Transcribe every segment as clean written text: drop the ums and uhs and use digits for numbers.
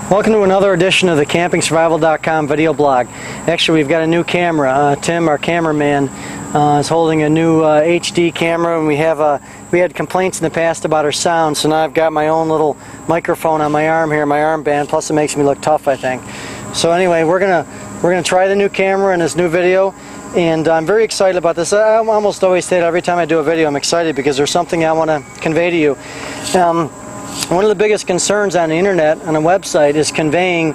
Welcome to another edition of the CampingSurvival.com video blog. Actually, we've got a new camera. Tim, our cameraman, is holding a new HD camera, and we had complaints in the past about our sound, so now I've got my own little microphone on my arm here, my armband, plus it makes me look tough, I think. So anyway, we're gonna try the new camera in this new video, and I'm very excited about this. I almost always say that every time I do a video I'm excited because there's something I want to convey to you. One of the biggest concerns on the internet, on a website, is conveying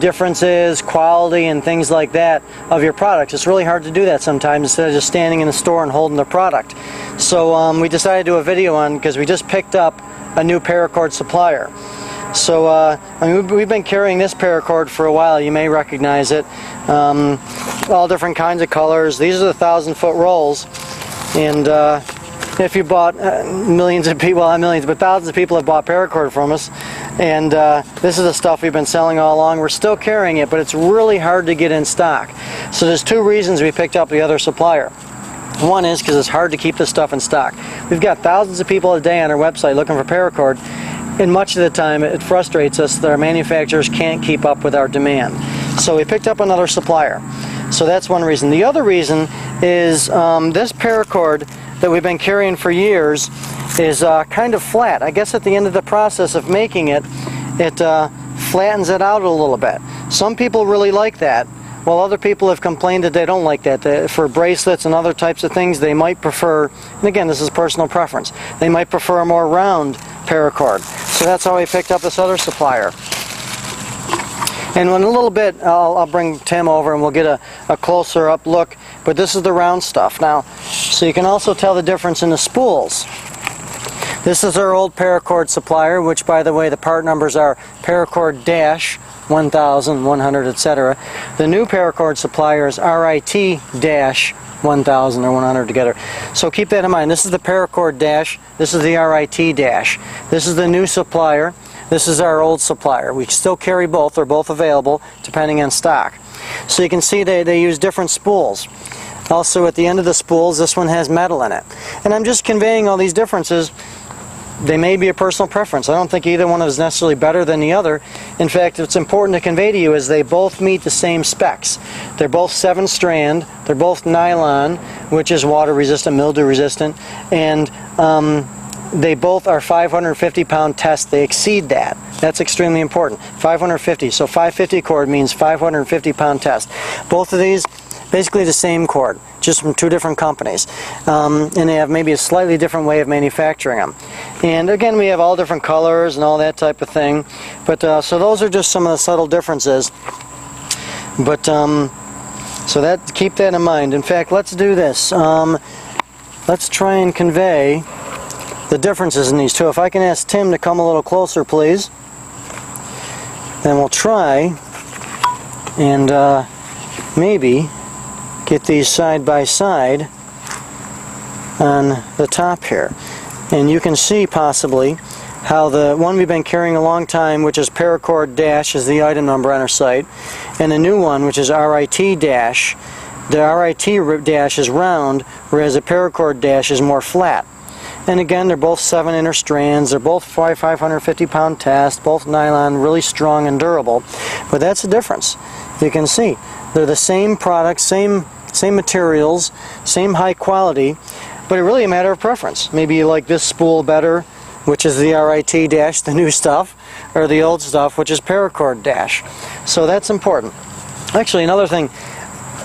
differences, quality, and things like that of your products. It's really hard to do that sometimes instead of just standing in the store and holding the product. So we decided to do a video on, because we just picked up a new Paracord supplier. So I mean, we've been carrying this Paracord for a while. You may recognize it. All different kinds of colors. These are the 1,000-foot rolls, and if you bought millions of people, well, not millions, but thousands of people have bought Paracord from us, and this is the stuff we've been selling all along. We're still carrying it, but it's really hard to get in stock. So there's two reasons we picked up the other supplier. One is because it's hard to keep this stuff in stock. We've got thousands of people a day on our website looking for Paracord, and much of the time it frustrates us that our manufacturers can't keep up with our demand. So we picked up another supplier. So that's one reason. The other reason is this Paracord that we've been carrying for years is kind of flat. I guess at the end of the process of making it, it flattens it out a little bit. Some people really like that, while other people have complained that they don't like that. For bracelets and other types of things, they might prefer, and again, this is personal preference, they might prefer a more round Paracord. So that's how we picked up this other supplier. And in a little bit, I'll bring Tim over and we'll get a closer up look. But this is the round stuff. Now, so you can also tell the difference in the spools. This is our old Paracord supplier, which, by the way, the part numbers are Paracord Dash 1000, 100, etc. The new Paracord supplier is RIT Dash 1000 or 100 together. So keep that in mind. This is the Paracord Dash. This is the RIT Dash. This is the new supplier. This is our old supplier. We still carry both. They're both available depending on stock. So you can see they use different spools. Also at the end of the spools, this one has metal in it. And I'm just conveying all these differences. They may be a personal preference. I don't think either one is necessarily better than the other. In fact, what's important to convey to you is they both meet the same specs. They're both 7-strand. They're both nylon, which is water resistant, mildew resistant, and they both are 550-pound test. They exceed that. That's extremely important. 550. So 550 cord means 550-pound test. Both of these, basically the same cord, just from two different companies. And they have maybe a slightly different way of manufacturing them. And again, we have all different colors and all that type of thing. But so those are just some of the subtle differences. But so that, keep that in mind. In fact, let's do this. Let's try and convey the differences in these two. If I can ask Tim to come a little closer, please. Then we'll try and maybe get these side by side on the top here. And you can see possibly how the one we've been carrying a long time, which is Paracord Dash, is the item number on our site, and the new one, which is RIT Dash. The RIT Dash is round, whereas the Paracord Dash is more flat. And again, they're both 7 inner strands. They're both 550-pound test, both nylon, really strong and durable. But that's the difference. You can see they're the same product, same materials, same high quality, but it's really a matter of preference. Maybe you like this spool better, which is the RIT Dash, the new stuff, or the old stuff, which is Paracord Dash. So that's important. Actually, another thing,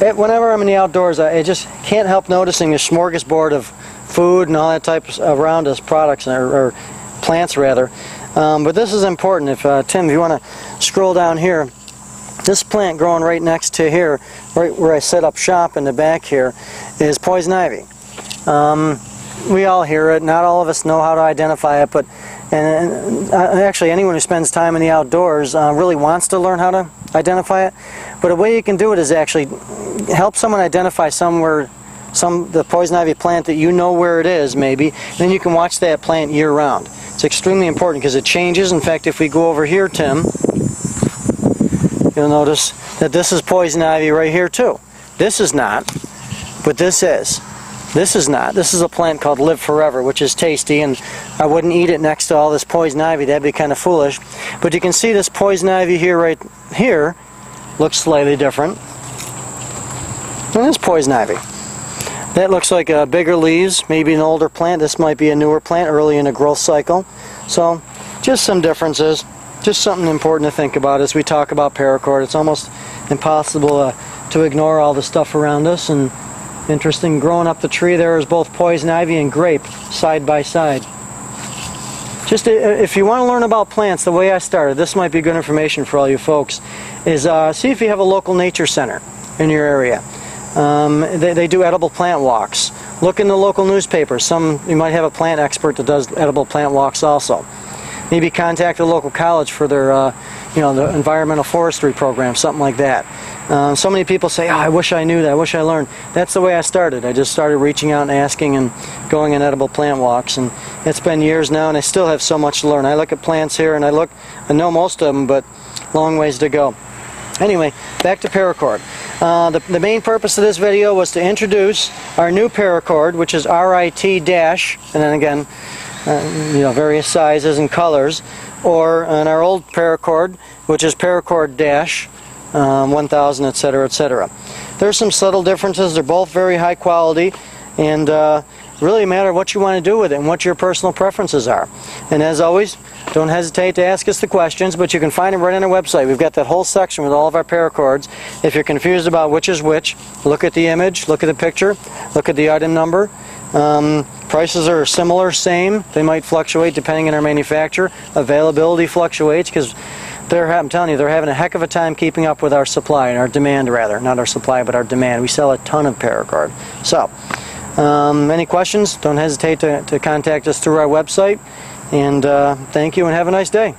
whenever I'm in the outdoors, I just can't help noticing a smorgasbord of food and all that type around us, products or plants rather. But this is important. If Tim, if you want to scroll down here, this plant growing right next to here, right where I set up shop in the back here, is poison ivy. We all hear it. Not all of us know how to identify it, but actually anyone who spends time in the outdoors really wants to learn how to identify it. But a way you can do it is actually help someone identify the poison ivy plant that you know where it is, maybe, and then you can watch that plant year-round. It's extremely important because it changes. In fact, if we go over here, Tim, you'll notice that this is poison ivy right here too. This is not, but this is. This is not. This is a plant called Live Forever, which is tasty, and I wouldn't eat it next to all this poison ivy. That'd be kind of foolish. But you can see this poison ivy here, right here, looks slightly different. And this poison ivy. That looks like bigger leaves, maybe an older plant. This might be a newer plant, early in a growth cycle. So, just some differences. Just something important to think about as we talk about paracord. It's almost impossible to ignore all the stuff around us. And interesting, growing up the tree there is both poison ivy and grape, side by side. Just if you want to learn about plants, the way I started, this might be good information for all you folks, is see if you have a local nature center in your area. They do edible plant walks. Look in the local newspapers. You might have a plant expert that does edible plant walks also. Maybe contact a local college for their the environmental forestry program, something like that. So many people say, oh, I wish I knew that, I wish I learned. That's the way I started. I just started reaching out and asking and going on edible plant walks. And it's been years now, and I still have so much to learn. I look at plants here, and I know most of them, but long ways to go. Anyway, back to paracord. The main purpose of this video was to introduce our new paracord, which is RIT dash, and then again, various sizes and colors, or on our old paracord, which is paracord dash, 1000, etc., etc. There's some subtle differences. They're both very high quality, and really a matter of what you want to do with it and what your personal preferences are. And as always, don't hesitate to ask us the questions, but you can find them right on our website. We've got that whole section with all of our paracords. If you're confused about which is which, look at the image, look at the picture, look at the item number. Prices are similar, same. They might fluctuate depending on our manufacturer. Availability fluctuates because I'm telling you, they're having a heck of a time keeping up with our supply, and our demand rather. Not our supply, but our demand. We sell a ton of paracord. So, any questions? Don't hesitate to contact us through our website. And thank you and have a nice day.